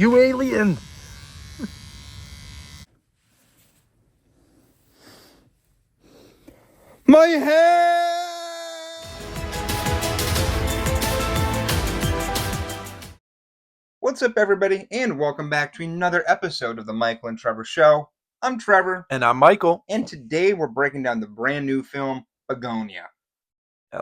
You alien! My hair! What's up, everybody, and welcome back to another episode of the Michael and Trevor Show. I'm Trevor. And I'm Michael. And today we're breaking down the brand new film, Bugonia.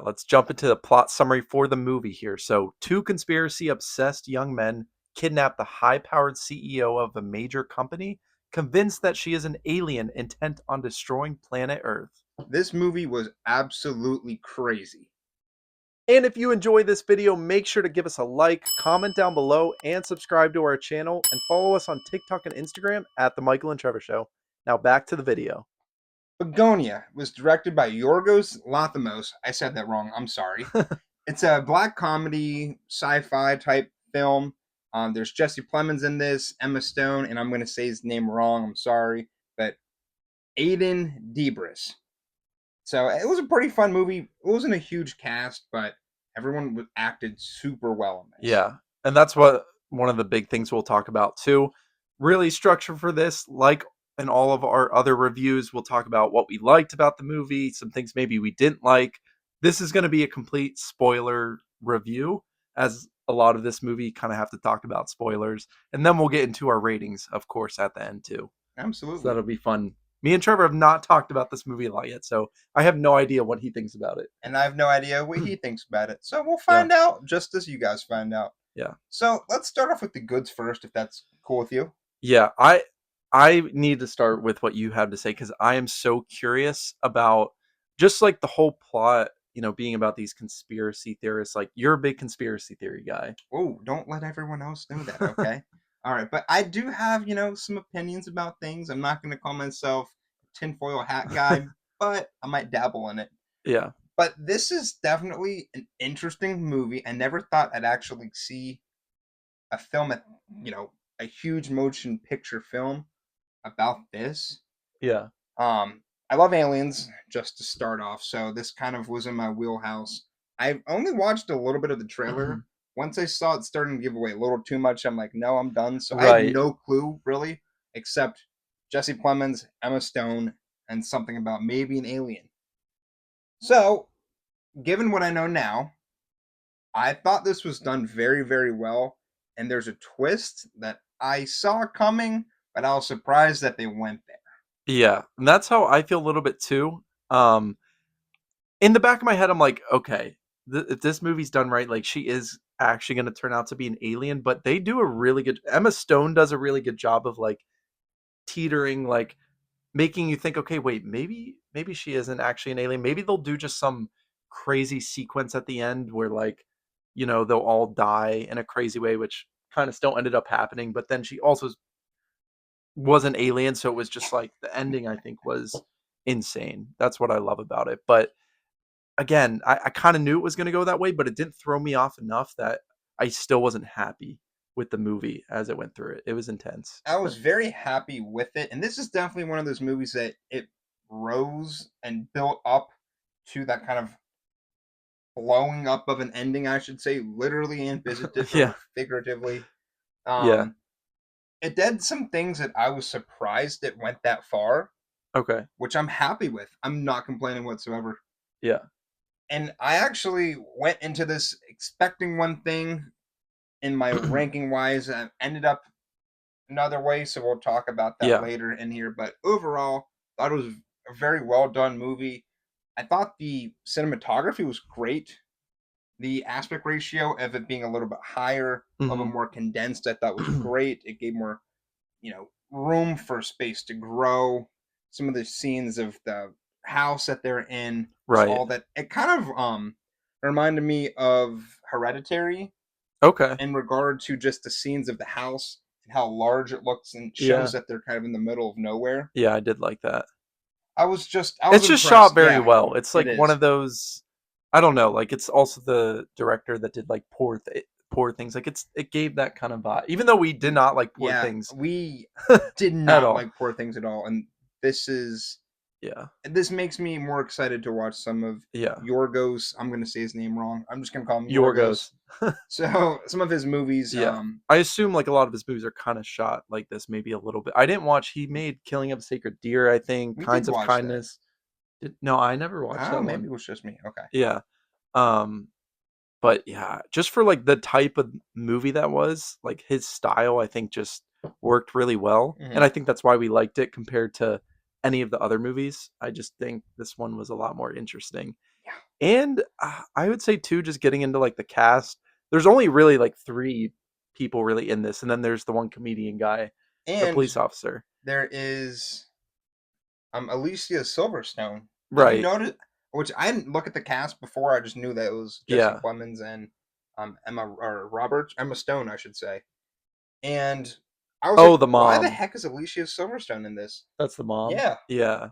Let's jump into the plot summary for the movie here. So, two conspiracy-obsessed young men kidnap the high-powered CEO of a major company, convinced that she is an alien intent on destroying planet Earth. This movie was absolutely crazy. And if you enjoy this video, make sure to give us a like, comment down below, and subscribe to our channel, and follow us on TikTok and Instagram at The Michael and Trevor Show. Now back to the video. Bugonia was directed by Yorgos Lanthimos. I said that wrong. I'm sorry. It's a black comedy, sci-fi type film. There's Jesse Plemons in this, Emma Stone, and I'm going to say his name wrong. I'm sorry. But Aidan Delbis. So it was a pretty fun movie. It wasn't a huge cast, but everyone acted super well in this. Yeah, and that's what one of the big things we'll talk about too. Really structure for this, like in all of our other reviews, we'll talk about what we liked about the movie, some things maybe we didn't like. This is going to be a complete spoiler review, as a lot of this movie kind of have to talk about spoilers, and then we'll get into our ratings, of course, at the end too. Absolutely. So that'll be fun. Me and Trevor have not talked about this movie a lot yet, so I have no idea what he thinks about it. And I have no idea what he thinks about it. So we'll find out just as you guys find out. Yeah. So let's start off with the goods first, if that's cool with you. Yeah, I need to start with what you have to say, because I am so curious about just like the whole plot, being about these conspiracy theorists. Like, you're a big conspiracy theory guy. Oh, don't let everyone else know that, okay? All right, but I do have, some opinions about things. I'm not going to call myself tinfoil hat guy, but I might dabble in it. Yeah. But this is definitely an interesting movie. I never thought I'd actually see a film, a huge motion picture film about this. Yeah. I love aliens, just to start off, so this kind of was in my wheelhouse. I only watched a little bit of the trailer. Once I saw it starting to give away a little too much, I'm like, no, I'm done. So I had no clue, really, except Jesse Plemons, Emma Stone, and something about maybe an alien. So, given what I know now, I thought this was done very, very well. And there's a twist that I saw coming, but I was surprised that they went there. Yeah, and that's how I feel a little bit too. In the back of my head, I'm like, okay, if this movie's done right, like, she is actually going to turn out to be an alien. But they do a really good. Emma Stone does a really good job of like teetering, like making you think, okay, wait, maybe she isn't actually an alien. Maybe they'll do just some crazy sequence at the end where, like, they'll all die in a crazy way, which kind of still ended up happening. But then she also was an alien, so it was just like the ending, I think, was insane. That's what I love about it. But again, I kind of knew it was going to go that way, but it didn't throw me off enough that I still wasn't happy with the movie as it went through it. It was intense. I was very happy with it, and this is definitely one of those movies that it rose and built up to that kind of blowing up of an ending, I should say, literally and figuratively. It did some things that I was surprised it went that far. Okay. Which I'm happy with. I'm not complaining whatsoever. Yeah. And I actually went into this expecting one thing in my ranking wise, and ended up another way, so we'll talk about that later in here. But overall, I thought it was a very well done movie. I thought the cinematography was great. The aspect ratio of it being a little bit higher, a little bit more condensed, I thought was great. It gave more, room for space to grow. Some of the scenes of the house that they're in, all that, it kind of reminded me of Hereditary. Okay. In regard to just the scenes of the house and how large it looks, and shows that they're kind of in the middle of nowhere. Yeah, I did like that. It's just impressed. Shot very well. It's like one of those, I don't know, like, it's also the director that did like Poor Things. Like, it gave that kind of vibe, even though we did not like Poor Things. We did not like Poor Things at all, and this is Yeah. This makes me more excited to watch some of Yeah. Yorgos. I'm going to say his name wrong. I'm just going to call him Yorgos. Yorgos. So some of his movies. Yeah. I assume like a lot of his movies are kind of shot like this, maybe a little bit. I didn't watch. He made Killing of a Sacred Deer, I think. We did Kinds of watch that. Kindness. No, I never watched Oh, that maybe one. it was just me. Okay. Yeah. Um, but yeah, just for like the type of movie that was, like his style, I think just worked really well, and Mm-hmm. I think that's why we liked it compared to any of the other movies. I just think this one was a lot more interesting. Yeah. And I would say too, just getting into like the cast, there's only really like three people really in this, and then there's the one comedian guy, the And police officer. there is Alicia Silverstone. Did you Right. notice? Which I didn't look at the cast before. I just knew that it was Jesse Yeah. Plemons and Emma Stone, I should say. And I was like, Oh, the why the mom. heck is Alicia Silverstone in this? That's the mom. Yeah, Yeah.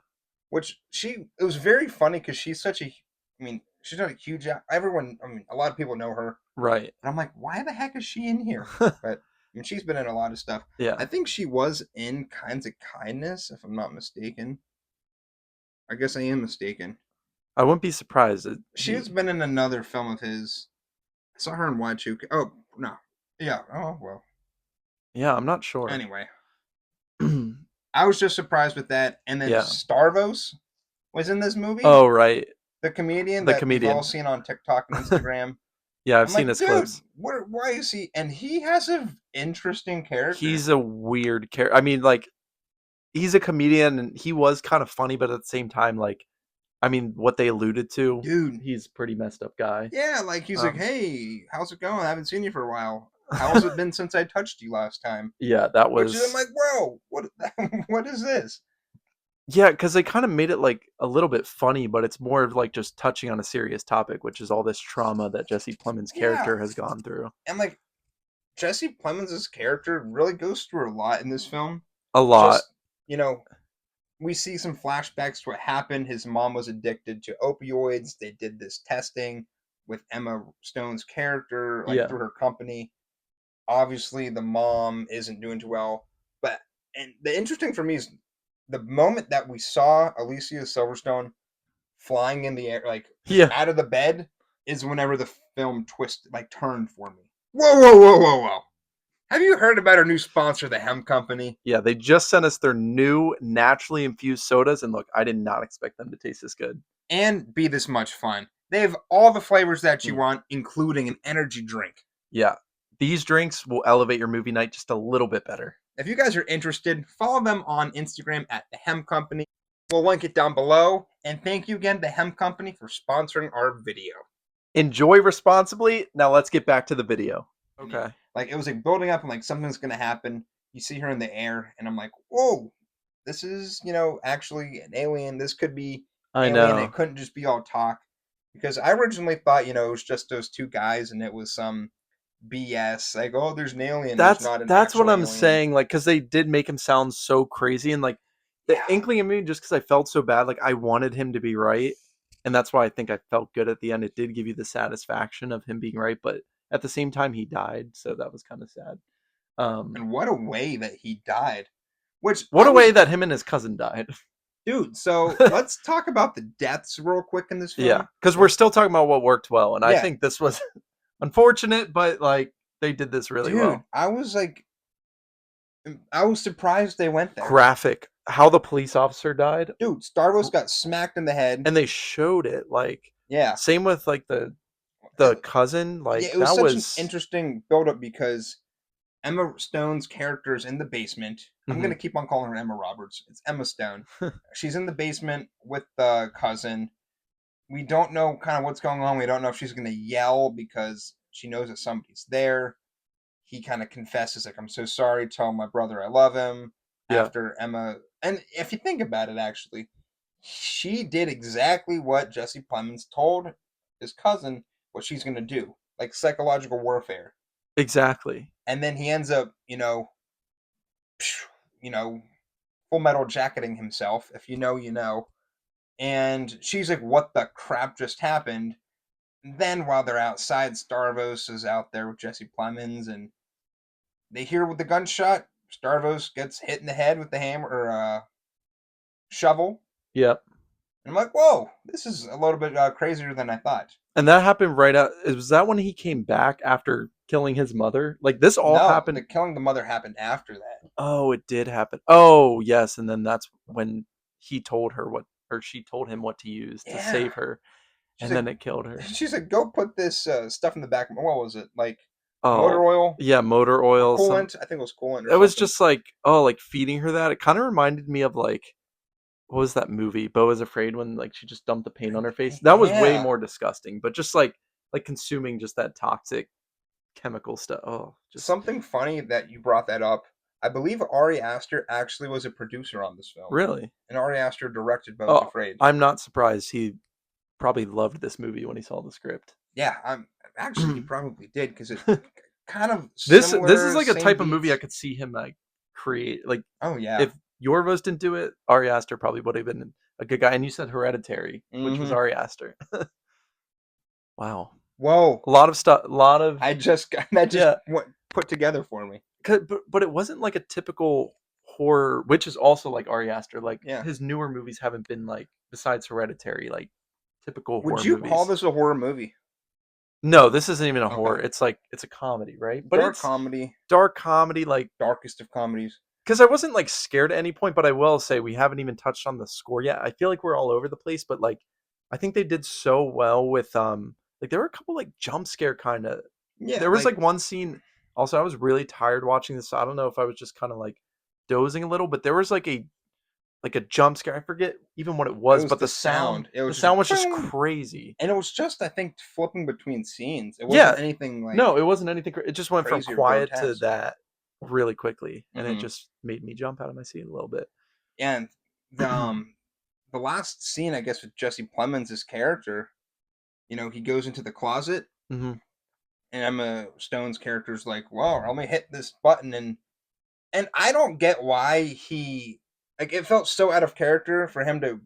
which it was very funny because she's such a, I mean, she's not a huge, everyone, I mean, a lot of people know her. Right. And I'm like, why the heck is she in here? But I mean, she's been in a lot of stuff. I Yeah. think she was in Kinds of Kindness, if I'm not mistaken. I guess I am mistaken. I wouldn't be surprised. She has been in another film of his. I saw her in Y2K. Oh, no. Yeah. Oh, well. Yeah, I'm not sure. Anyway, I was just surprised with that. And then Yeah. Starvos was in this movie. Oh, right. The comedian The that we've all comedian. seen on TikTok and Instagram. Yeah, I've I'm seen like, his dude, clips. why is he? And he has an interesting character. He's a weird character. I mean, like, he's a comedian and he was kind of funny, but at the same time, like, I mean, what they alluded to, Dude. he's a pretty messed up guy. Yeah, like he's like, Um, hey, how's it going? I haven't seen you for a while. How's it been since I touched you last time? yeah, that Which is, I'm was like, bro, what? What is this? yeah, because they kind of made it like a little bit funny, but it's more of like just touching on a serious topic, which is all this trauma that Jesse Plemons' Yeah, character has gone through. and like Jesse Plemons' character really goes through a lot in this film. A lot. Just you know, we see some flashbacks to what happened. His mom was addicted to opioids. They did this testing with Emma Stone's character, like Yeah. through her company. Obviously, the mom isn't doing too well. But and the interesting for me is the moment that we saw Alicia Silverstone flying in the air, like just Yeah. out of the bed, is whenever the film turned for me. Whoa, whoa, whoa, whoa, whoa! Have you heard about our new sponsor, the Hemp Company? Yeah, they just sent us their new naturally infused sodas, and look, I did not expect them to taste this good. And be this much fun. They have all the flavors that you Mm. want, including an energy drink. Yeah, these drinks will elevate your movie night just a little bit better. If you guys are interested, follow them on Instagram at the Hemp Company. We'll link it down below. And thank you again, the Hemp Company, for sponsoring our video. Enjoy responsibly. Now let's get back to the video. Okay. Like it was like building up and like something's gonna happen. You see her in the air, and I'm like, whoa, this is actually an alien. This could be I alien. know. It couldn't just be all talk. Because I originally thought it was just those two guys, and it was some BS. Like, oh, there's an alien. There's not an That's what actual I'm alien. saying. Like, because they did make him sound so crazy, and like the Yeah. inkling of me, just because I felt so bad, like I wanted him to be right, and that's why I think I felt good at the end. It did give you the satisfaction of him being right, but at the same time, he died, so that was kind of sad. And what a way that he died. Which What a way that him and his cousin died. dude. So let's talk about the deaths real quick in this Yeah, film. because we're still talking about what worked well, and I Yeah, think this was unfortunate, but like they did this really dude. well. I was surprised they went there. Graphic, how the police officer died, Dude, Starvos got smacked in the head. and they showed it. Like, Yeah. same with like the And, cousin. yeah, Like it was that such an was. interesting build-up because Emma Stone's character is in the basement. I'm Mhm. gonna keep on calling her Emma Roberts. It's Emma Stone. She's in the basement with the cousin. We don't know kind of what's going on. We don't know if she's gonna yell because she knows that somebody's there. He kind of confesses, like, I'm so sorry, tell my brother I love him. Yeah, After Emma, and if you think about it, actually, she did exactly what Jesse Plemons told his cousin what she's gonna do, like psychological warfare. exactly. And then he ends up, you know, full metal jacketing himself. If you know, you know. And she's like, "What the crap just happened?" And then while they're outside, Starvos is out there with Jesse Plemons, and they hear with the gunshot. Starvos gets hit in the head with the hammer or shovel, Yep. And I'm like, whoa, this is a little bit crazier than I thought. And that happened right out. Was that when he came back after killing his mother? Like this all No, happened. the killing the mother happened after that. Oh, it did happen. Oh, yes, and then that's when he told her what, or she told him what to use to Yeah. save her, She's and like, then it killed her. she's like, go put this stuff in the back. What was it? Like Oh, motor oil yeah, motor or oil. Some coolant? I think it was coolant or it was something. just like, oh, like feeding her that. It kind of reminded me of like, what was that movie? Beau is Afraid, when like she just dumped the paint on Drink her the face. paint. That was way Yeah. more disgusting. But just like consuming just that toxic chemical stuff. Oh, just Something funny that you brought that up. I believe Ari Aster actually was a producer on this film, really. and Ari Aster directed Beau is Oh, Afraid. I'm not surprised. He probably loved this movie when he saw the script. Yeah, I'm actually he probably did because it kind of This is similar, like a same type of movie I beats. could see him like create. Like Oh yeah. if Yorgos didn't do it, Ari Aster probably would have been a good guy. And you said Hereditary, which was Mm-hmm. Ari Aster. Wow, Whoa. a lot of stuff. A lot of I just got that just yeah. went put together for me. But it wasn't like a typical horror, which is also like Ari Aster. Like Yeah. his newer movies haven't been like, besides Hereditary, like typical Would horror you call movies. this a horror movie? No, this isn't even a Okay. horror. It's like it's a comedy, right? But Dark it's comedy, dark comedy, like darkest of comedies. because I wasn't like scared at any point. But I will say we haven't even touched on the score yet. I feel like we're all over the place, but like I think they did so well with like there were a couple like jump scare kind of. Yeah, There was like like one scene. Also, I was really tired watching this, so I don't know if I was just kind of like dozing a little, but there was like a jump scare. I forget even what it it was, was but the sound. It the was just sound was just boom, crazy. and it was just I think flipping between scenes. It Yeah, wasn't anything like no, it wasn't anything. It just went from crazy or quiet to grotesque. that really quickly, and it Hmm. just made me jump out of my seat a little bit. And the last scene, I guess, with Jesse Plemons' character, he goes into the closet, Hmm. and Emma Stone's character's like, "Well, let me hit this button," and I don't get why he like it felt so out of character for him to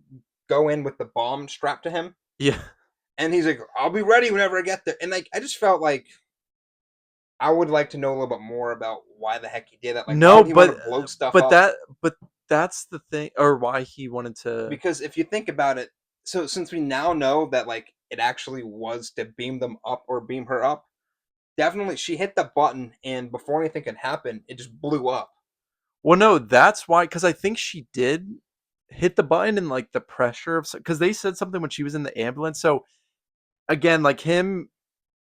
go in with the bomb strapped to him, Yeah. and he's like, "I'll be ready whenever I get there," and like I just felt like I would like to know a little bit more about why the heck he did that. Like, why No, would he want to blow stuff but up? that but that's the thing, or why he wanted to. Because if you think about it, so since we now know that like it actually was to beam them up or beam her up, definitely she hit the button and before anything could happen, it just blew up. Well, no, that's why, because I think she did hit the button and like the pressure of, because they said something when she was in the ambulance. So again, like him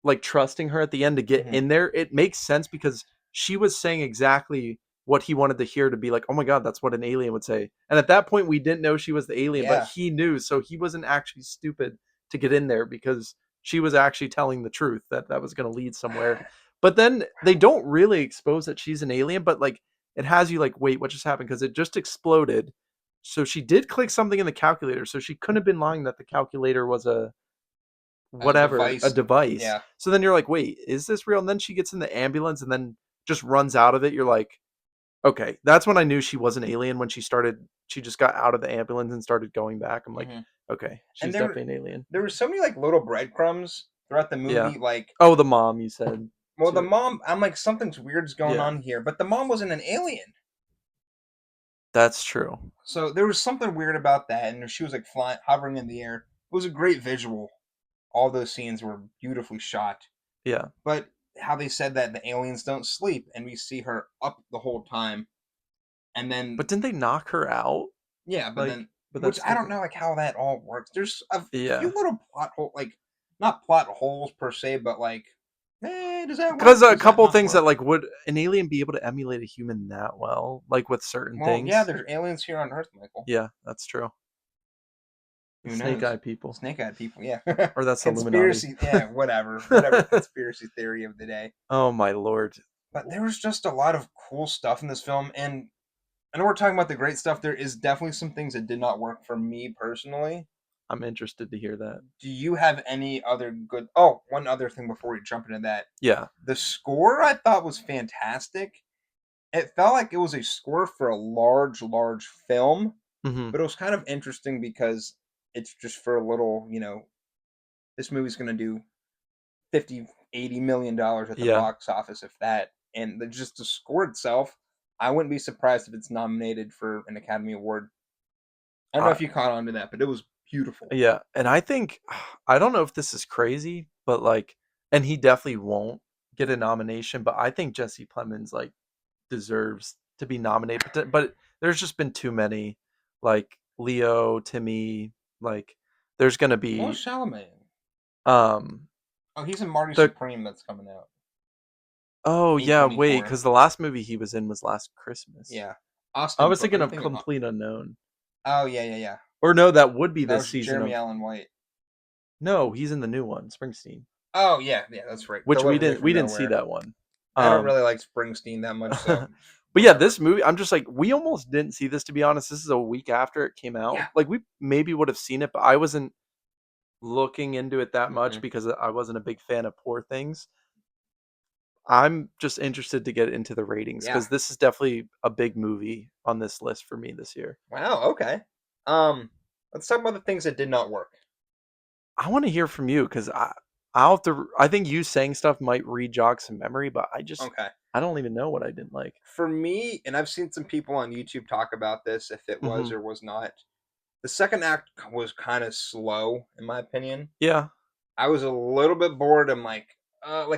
like trusting her at the end to get Hmm. in there, it makes sense because she was saying exactly what he wanted to hear, to be like, oh my god, that's what an alien would say. And at that point we didn't know she was the alien, but Yeah, he knew, so he wasn't actually stupid to get in there because she was actually telling the truth that that was going to lead somewhere. But then they don't really expose that she's an alien, but like it has you like, wait, what just happened, because it just exploded. So she did click something in the calculator, so she couldn't have been lying that the calculator was a as a whatever, a device. device. Yeah, So then you're like, wait, is this real? And then she gets in the ambulance and then just runs out of it. You're like, okay, that's when I knew she was an alien, when she just got out of the ambulance and started going back. I'm like, hmm okay, and she's definitely an alien. there were so many like little breadcrumbs throughout the Yeah. movie. Like, Oh, the mom, you said well, the too. mom, I'm like something's weird's going Yeah, on here, but the mom wasn't an alien. that's true. So there was something weird about that, and she was like flying, hovering in the air. It was a great visual. All those scenes were beautifully shot. Yeah. But how they said that the aliens don't sleep, and we see her up the whole time, and then But didn't they knock her out? yeah, but Like, then but which that's I don't different. know like how that all works. There's a few Yeah. little plot hole, like not plot holes per se, but like, does that Because work? a Does that couple not things that work? like, would an alien be able to emulate a human that well, like with certain Well, yeah, things? there's aliens here on Earth, Michael. Yeah, that's true. The Who snake knows? eye people. Snake-eyed people, yeah. Or that's Illuminati. Conspiracy, yeah, whatever conspiracy theory of the day. Oh my lord. But there was just a lot of cool stuff in this film, and I know we're talking about the great stuff. There is definitely some things that did not work for me personally. I'm interested to hear that. Do you have any other good? Oh, one other thing before we jump into that. Yeah. The score I thought was fantastic. It felt like it was a score for a large film, Hmm. but it was kind of interesting because it's just for a little, this movie's going to do 50, 80 million dollars at the Yeah. box office, if that. And just the score itself, I wouldn't be surprised if it's nominated for an Academy Award. I don't know if you caught on to that, but it was beautiful. Yeah, and I think I don't know if this is crazy, but like, and he definitely won't get a nomination, but I think Jesse Plemons like deserves to be nominated. But there's just been too many, like Leo, Timmy, like there's gonna Well, be Chalamet. um Oh, he's in Marty the Supreme that's coming out. oh yeah, wait, A24. because the last movie he was in was Last Christmas. Yeah. I Austin, was are thinking you of thinking? Complete Unknown, Oh, yeah, yeah, yeah. or no, that would be That this was season Jeremy of Allen White. no, he's in the new one, Springsteen, Oh, yeah, yeah, that's right. which Delivery we from didn't see Nowhere. that one. I don't Um, really like Springsteen that much, so but yeah, whatever. this movie, I'm just like, we almost didn't see this to be honest. This is a week after it came out. Yeah. Like we maybe would have seen it, but I wasn't looking into it that much Mm-mm. because I wasn't a big fan of Poor Things. I'm just interested to get into the ratings Yeah. because this is definitely a big movie on this list for me this year. Wow. Okay. Um, let's talk about the things that did not work. I want to hear from you because I'll have to. I think you saying stuff might re-jog some memory, but Okay. I don't even know what I didn't like. For me, and I've seen some people on YouTube talk about this, if it was Hmm. or was not. The second act was kind of slow, in my opinion. Yeah, I was a little bit bored. I'm like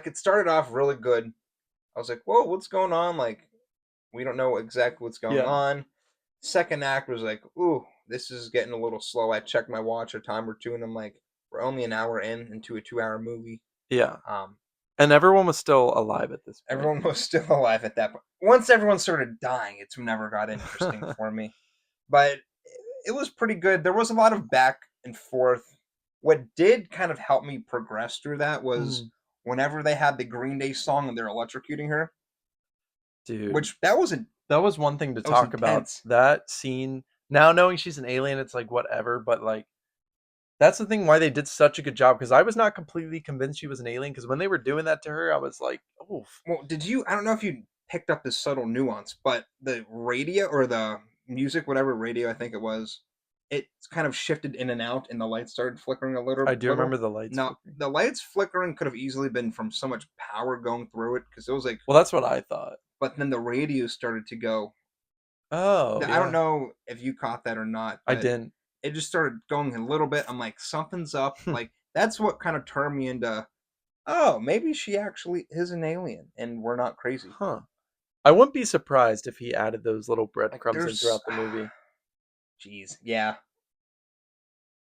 it started off really good. I was like, whoa, what's going on? Like, we don't know exactly what's going yeah, on. Second act was like, ooh, this is getting a little slow. I checked my watch a time or two, and I'm like, we're only an hour in into a 2 hour movie. yeah. Um, And everyone was still alive at this point. everyone was still alive at that point. Once everyone started dying, it's never got interesting for me. But it was pretty good. There was a lot of back and forth. What did kind of help me progress through that was Mhm. whenever they had the Green Day song and they're electrocuting her, Dude, which that wasn't that was one thing to that was talk about. intense. That scene. Now knowing she's an alien, it's like whatever. But like, that's the thing why they did such a good job. Because I was not completely convinced she was an alien. Because when they were doing that to her, I was like, oof. Well, did you? I don't know if you picked up this subtle nuance, but the radio or the music, whatever radio I think it was, it kind of shifted in and out, and the lights started flickering a I little. do remember Little. the lights Now, flickering. the lights flickering could have easily been from so much power going through it because it was like. Well, that's what I thought. But then the radio started to go. Oh I don't yeah, know if you caught that or not, I but didn't. it just started going a little bit. I'm like, something's up. Like that's what kind of turned me into. Oh, maybe she actually is an alien, and we're not crazy. Huh. I wouldn't be surprised if he added those little Like breadcrumbs in there's, throughout the movie. jeez, yeah.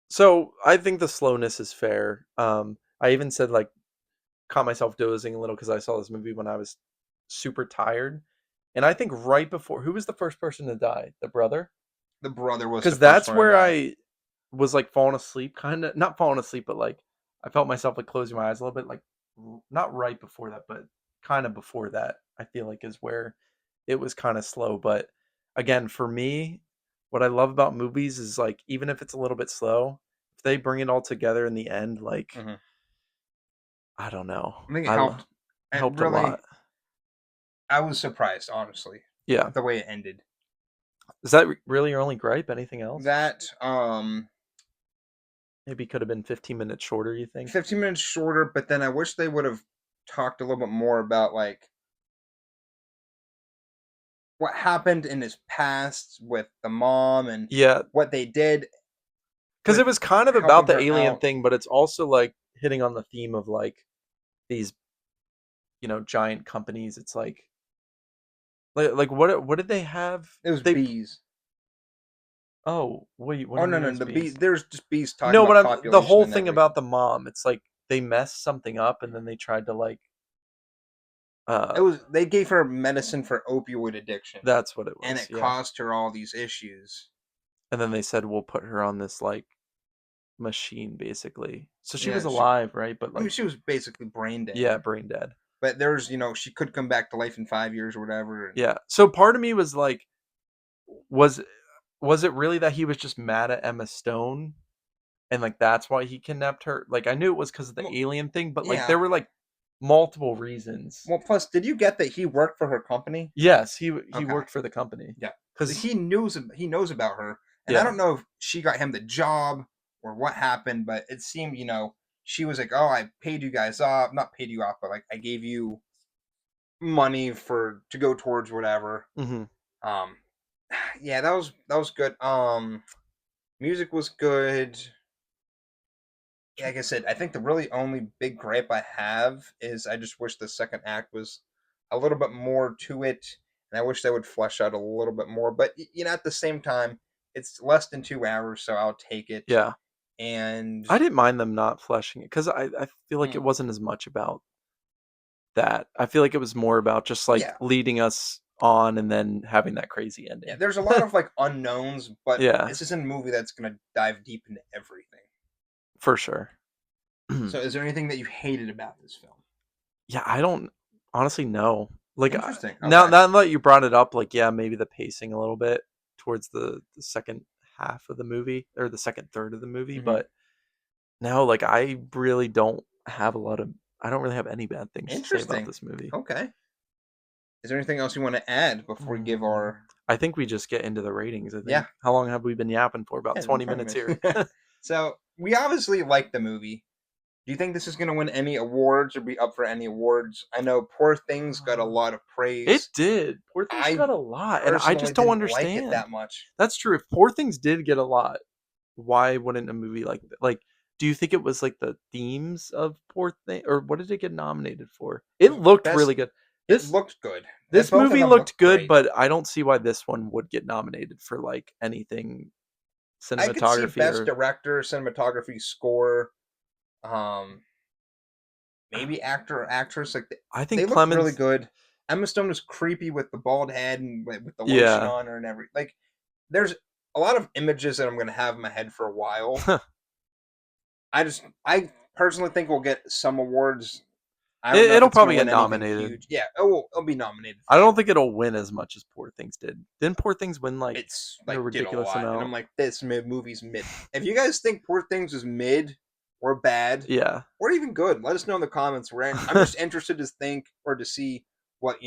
So I think the slowness is fair. I even said like caught myself dozing a little because I saw this movie when I was super tired. And I think right before, who was the first person to die? The brother? The brother was the Because first that's one to where die. I was like falling asleep, kind of not falling asleep, but like I felt myself like closing my eyes a little bit, like not right before that, but kind of before that. I feel like is where it was kind of slow. But again, for me, what I love about movies is like even if it's a little bit slow, if they bring it all together in the end, like Hmm. I don't know, I think it helped. It helped a really, lot. I was surprised, honestly, Yeah. with the way it ended. Is that really your only gripe? Anything else? That Maybe could have been 15 minutes shorter, you think? 15 minutes shorter, but then I wish they would have talked a little bit more about like what happened in his past with the mom and Yeah, what they did because with it was kind of about helping the her alien out. thing, but it's also like hitting on the theme of like these, giant companies. It's like what did they have? It was They bees. oh wait, what do Oh you no, mean it no, was the bee. bees? There's just bees talking No, but about the population whole and thing everything. about the mom. It's like they messed something up and then they tried to like It uh was they gave her medicine for opioid addiction, that's what it and was. it Yeah, caused her all these issues. and then they said we'll put her on this like machine basically. So she was Yeah, alive, right? But I mean, like she was basically brain dead. yeah, brain dead. But there's, she could come back to life in 5 years or whatever. And Yeah. So part of me was like, was was it really that he was just mad at Emma Stone and like that's why he kidnapped her? Like I knew it was because of well, the alien thing, but like yeah. there were like multiple reasons. Well, plus, did you get that he worked for her company? Yes, he Okay, worked for the company yeah. So because he knows about her, and I yeah, don't know if she got him the job or what happened, but it seemed, she was like, "Oh, I paid you guys off, not paid you off, but like I gave you money for to go towards whatever." hmm Um, yeah, that was good. Music was good. Like I said, I think the really only big gripe I have is I just wish the second act was a little bit more to it, and I wish they would flesh out a little bit more. But at the same time, it's less than 2 hours, so I'll take it. Yeah. And I didn't mind them not fleshing it because I feel like mm, it wasn't as much about that. I feel like it was more about just like yeah, leading us on and then having that crazy yeah, ending. there's a lot of like unknowns, but Yeah, this isn't a movie that's gonna dive deep into everything. for sure. So, is there anything that you hated about this film? Yeah, I don't honestly know. Like Interesting. now, Okay. now that you brought it up, like yeah, maybe the pacing a little bit towards the second half of the movie or the second third of the movie, Hmm. but no, like I really don't have a lot of. I don't really have any bad things to say about Interesting. this movie. Okay. Is there anything else you want to add before we give Mm, our? I think we just get into the ratings. I Yeah, think how long have we been yapping for? About yeah, no 20 minutes problem. here. So we obviously like the movie. Do you think this is going to win any awards or be up for any awards? I know Poor Things got a Uh, lot of it praise. did. Poor Things I got a lot, and I personally just don't didn't like it understand. that much. That's true. If Poor Things did get a lot, why wouldn't a movie like? Do you think it was like the themes of Poor Thing, or what did it get nominated for? It looked Best. really good. It This looked good. this Both of movie them looked looked good, great. but I don't see why this one would get nominated for like anything I could see cinematography best or director, cinematography, score, um, maybe actor or actress. Like I they think looked really Plemons. good. Emma Stone was creepy with the bald head and with the lotion Yeah. on her and everything. Like there's a lot of images that I'm gonna have in my head for a while. I personally think we'll get some awards. I don't know if It'll it's gonna probably get win anything nominated. huge. Yeah, it'll be nominated for I don't sure. think it'll win as much as Poor Things did. Didn't Poor Things win like It's a like did a ridiculous lot, and I'm amount? like, this movie's mid. If you guys think Poor Things is mid or bad Yeah. or even good, let us know in the comments. I'm just interested to think or to see what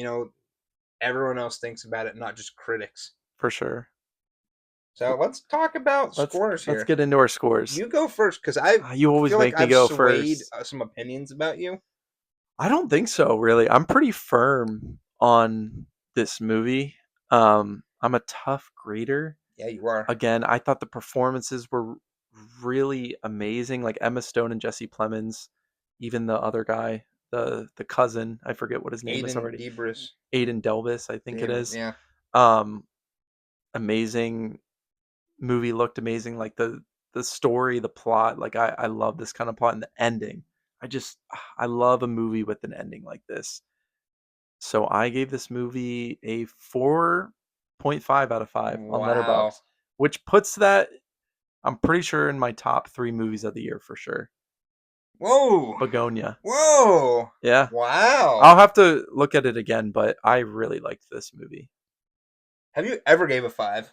everyone else thinks about it, not just critics. For sure. So let's talk about Let's scores let's here. get into our scores. You go first because I You always feel like make me I've go swayed first. some opinions about you. I don't think so, really. I'm pretty firm on this movie. I'm a tough grader. Yeah, you are. Again, I thought the performances were really amazing, like Emma Stone and Jesse Plemons, even the other guy, the cousin, I forget what his name is Aidan already. Delbis. Aidan Delbis, I think it is. Yeah. Um, amazing movie, looked amazing. Like the story, the plot. Like I love this kind of plot and the ending. I love a movie with an ending like this. So I gave this movie a 4.5 out of 5 on Wow. Letterboxd, which puts that I'm pretty sure in my top 3 movies of the year for sure. Whoa. Begonia. Whoa. Yeah. Wow. I'll have to look at it again, but I really liked this movie. Have you ever gave a five?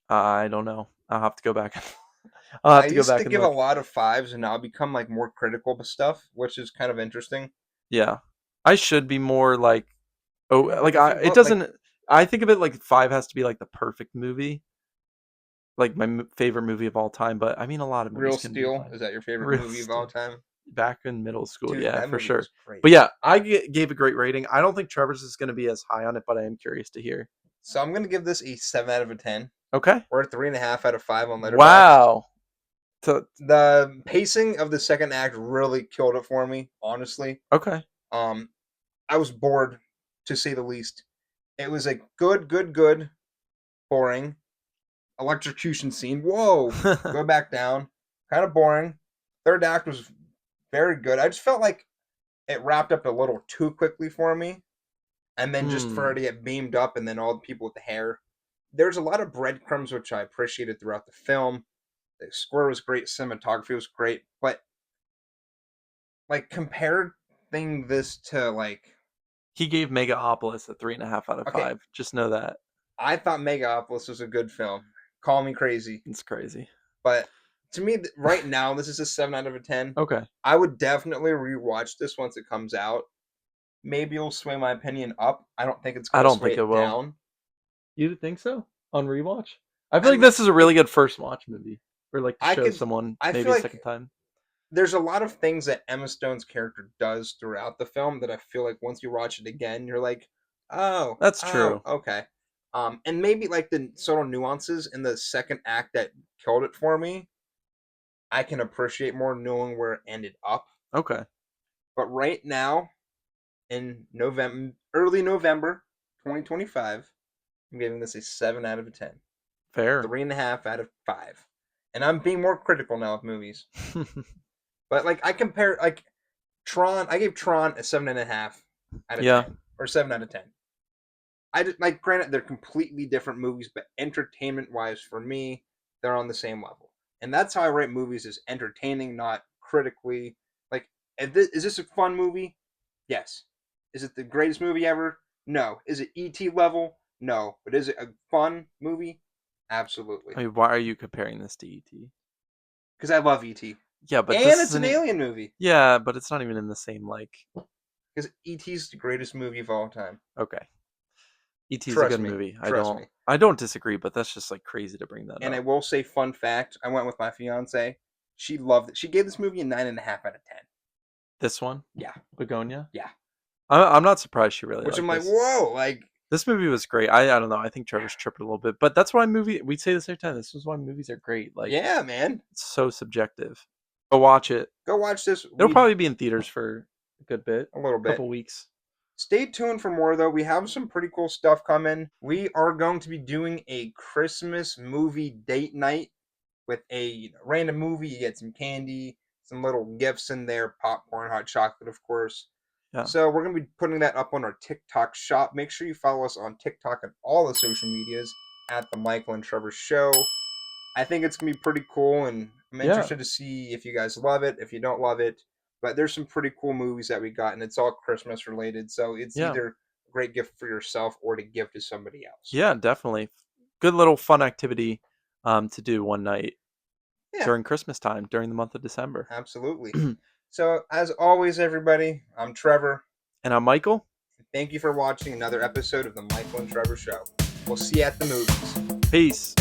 I don't know. I'll have to go back. I'll I have to go used to back and give a look. lot of fives, and now I've become like more critical of stuff, which is kind of interesting. Yeah. I should be more like oh No, but like if I you it look like doesn't I think of it like 5 has to be like the perfect movie, like my favorite movie of all time, but I mean a lot of Real movies can be Steel, 5. is that your favorite Real movie of all Steel. time? Back in middle school, Dude, yeah, that for movie was sure. great. But yeah, I gave a great rating. I don't think Trevor's is going to be as high on it, but I am curious to hear. So I'm gonna give this a 7 out of 10 Okay. or a 3.5 out of 5 on Letterboxd. Wow. So The pacing of the second act really killed it for me, honestly. okay. Um, I was bored to say the least. It was a good, boring electrocution scene. Whoa, go back down. Kind of boring. Third act was very good. I just felt like it wrapped up a little too quickly for me. And then just for her Hmm. to get beamed up and then all the people with the hair. There's a lot of breadcrumbs which I appreciated throughout the film. The score was great, cinematography was great, but like compared thing this to like He gave Megapolis a 3.5 out of okay, 5. Just know that. I thought Megapolis was a good film. Call me crazy, It's crazy. but to me, right now, this is a 7 out of 10. Okay. I would definitely rewatch this once it comes out. Maybe it'll sway my opinion up. I don't think it's I gonna don't sway think it it will. down. You think so? On rewatch? I feel I like mean, this is a really good first watch movie. Or like to I show could. someone I maybe feel a like second time. there's a lot of things that Emma Stone's character does throughout the film that I feel like once you watch it again, you're like, That's oh, true. okay. And maybe like the subtle nuances in the second act that killed it for me, I can appreciate more knowing where it ended up. Okay. But right now, in November, early November 2025, I'm giving this a 7 out of a 10. Fair. 3.5 out of 5. And I'm being more critical now of movies. But like I compare like Tron, I gave Tron a 7.5 out of Yeah. 10. Or 7 out of 10. I just like granted they're completely different movies, but entertainment wise for me, they're on the same level. And that's how I rate movies as entertaining, not critically. Like, is this a fun movie? Yes. Is it the greatest movie ever? No. Is it ET level? No. But is it a fun movie? Absolutely. I mean, why are you comparing this to ET? Because I love ET. Yeah, but And this it's an isn't. alien movie. Yeah, but it's not even in the same like. Because ET's the greatest movie of all time. Okay. E.T. is a Trust good me. movie. Trust me. I don't disagree, but that's just like crazy to bring that And I up. will say, fun fact: I went with my fiance. She loved it. She gave this movie a 9.5 out of 10. This one, Yeah, Bugonia. yeah. I'm not surprised she really Which I'm liked like, this. whoa, like This movie was great. I don't know. I think Trevor's tripping a little bit, but that's why we say this every time. This is why movies are great. Like yeah, man. it's so subjective. Go watch it. Go watch this. It'll We probably be in theaters for a good bit, a little a couple bit. weeks. Stay tuned for more though. We have some pretty cool stuff coming. We are going to be doing a Christmas movie date night with a random movie. You get some candy, some little gifts in there, popcorn, hot chocolate, of course. Yeah, So we're gonna be putting that up on our TikTok shop. Make sure you follow us on TikTok and all the social medias at the Michael and Trevor Show. I think it's gonna be pretty cool, and I'm yeah, interested to see if you guys love it, if you don't love it. But there's some pretty cool movies that we got, and it's all Christmas related. So it's yeah, either a great gift for yourself or to give to somebody else. yeah. Definitely, good little fun activity to do one night Yeah, during Christmas time during the month of December. absolutely. So as always, everybody, I'm Trevor. And I'm Michael. Thank you for watching another episode of the Michael and Trevor Show. We'll see you at the movies. Peace.